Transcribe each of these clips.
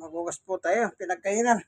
Magugas po tayo, pinagkainan.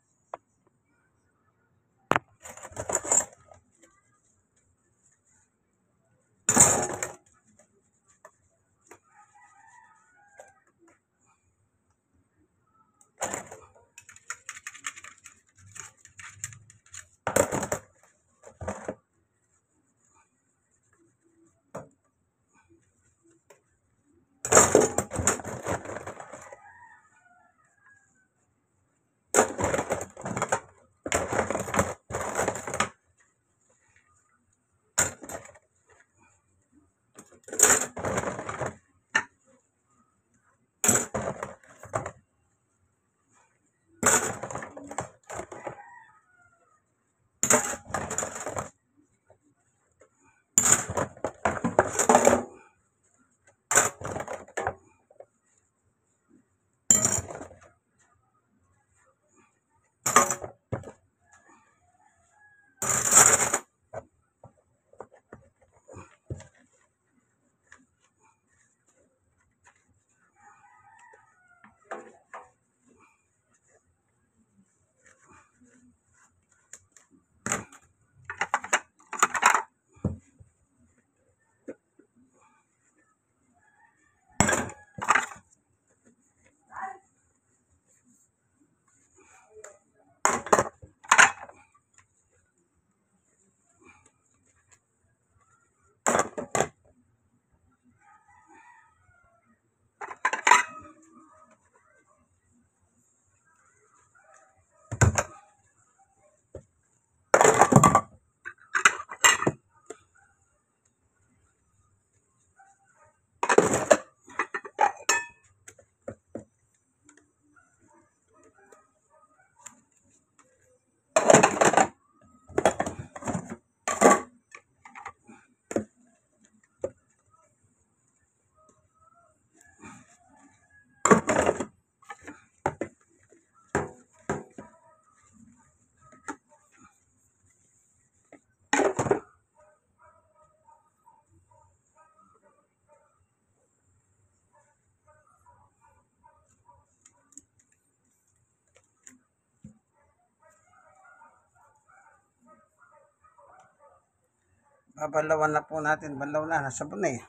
Babalawan na po natin. Balaw na. Nasabon na eh.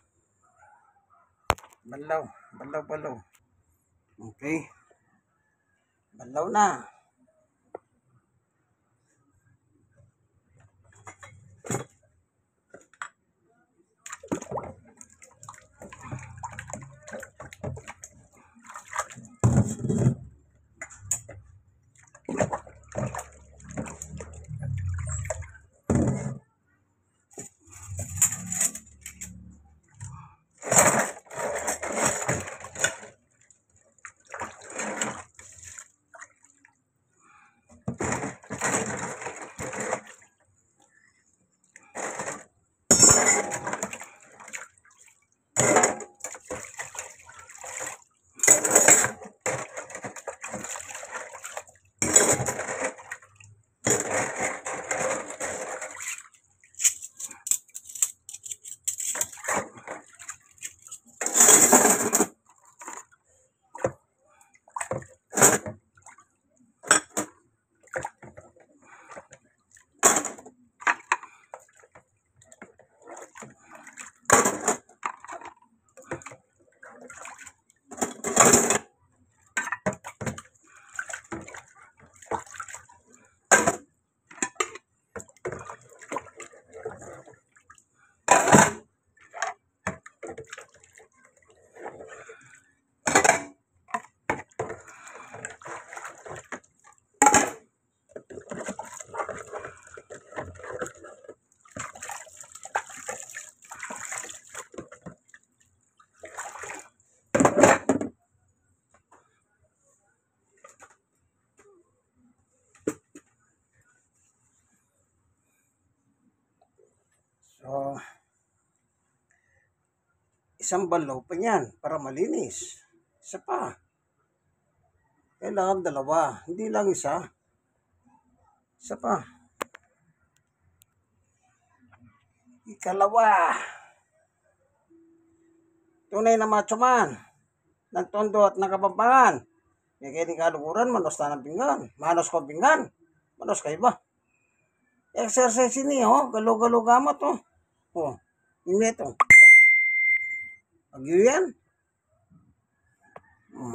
Balaw. Balaw. Okay. Balaw na. So, isang balaw pa yan para malinis. Isa pa. Kailangan dalawa. Hindi lang isa. Isa pa. Ikalawa. Tunay na macho man. Ng tondo at ng kapampangan. May kaya di kalukuran, manos na ng pinggan. Manos ko pinggan. Manos kayo ba? Exercise ini, oh. Galo-galo gamat, oh. Oh. Ini ito. Agyo yan. Oh.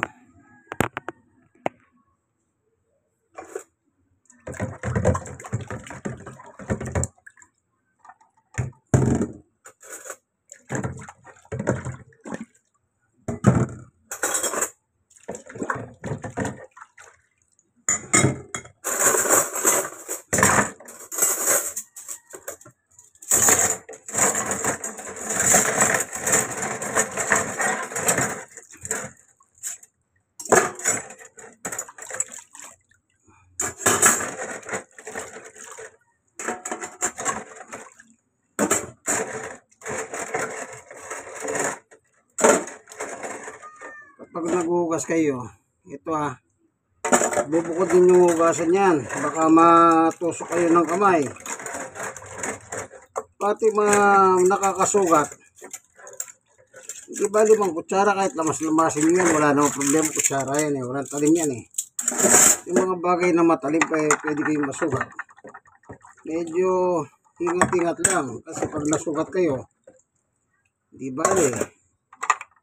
Pag naghuhugas kayo, ito bubukod din yung hugasan yan. Baka matusok kayo ng kamay. Pati mga nakakasugat. Hindi ba 5 kutsara kahit lamas-lamasin yan. Wala namang problema kutsara yan eh. Walang talim yan eh. Yung mga bagay na matalim pa pwede kayong masugat. Medyo ingat-ingat lang. Kasi pag nasugat kayo, hindi ba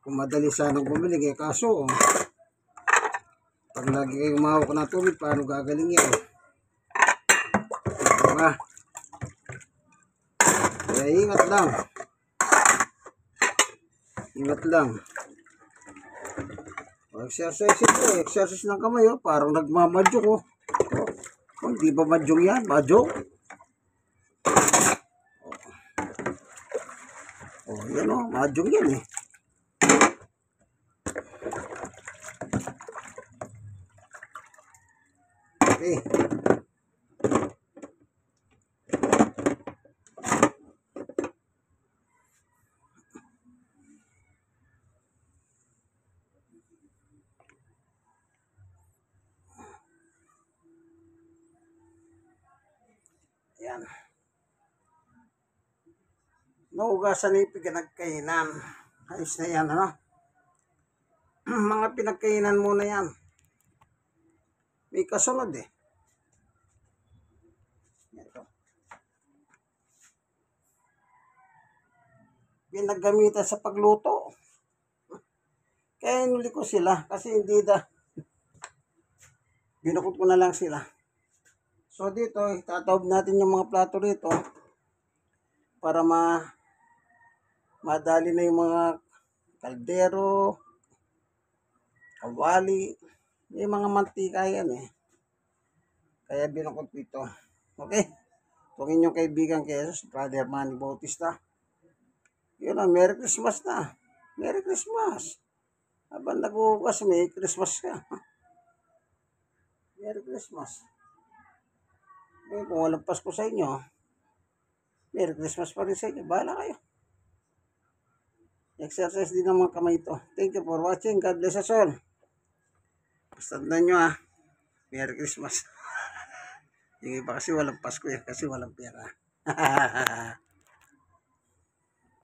kung madali sanang bumili kaya kaso pag lagi kayong mahawak ng tubig paano gagaling yan, diba? Kaya ingat lang exercise ito, exercise ng kamay parang nagmamadyok hindi ba madyong yan, madyok yan madyong yan Okay. Yan. Naugasan na yung pinagkainan. Ayos na yan, mga pinagkainan muna yan. May kasunod Ito. Pinaggamitan sa pagluto. Kaya inuli ko sila kasi hindi binukod ko na lang sila. So dito, itataob natin yung mga plato rito para madali na yung mga kaldero, kawali, may mga mantika yan Kaya binukod ko ito. Okay? Itong inyong kaibigan Jesus, Brother Manny Bautista. Yun Merry Christmas na. Merry Christmas. Habang nag-ugas, may Christmas ka. Merry Christmas. Kung walang Pasko sa inyo, Merry Christmas pa rin sa inyo. Bahala kayo. Exercise din ng mga kamay ito. Thank you for watching. God bless us all. Basta nyo Merry Christmas. Yung iba kasi walang Pasko kasi walang pera.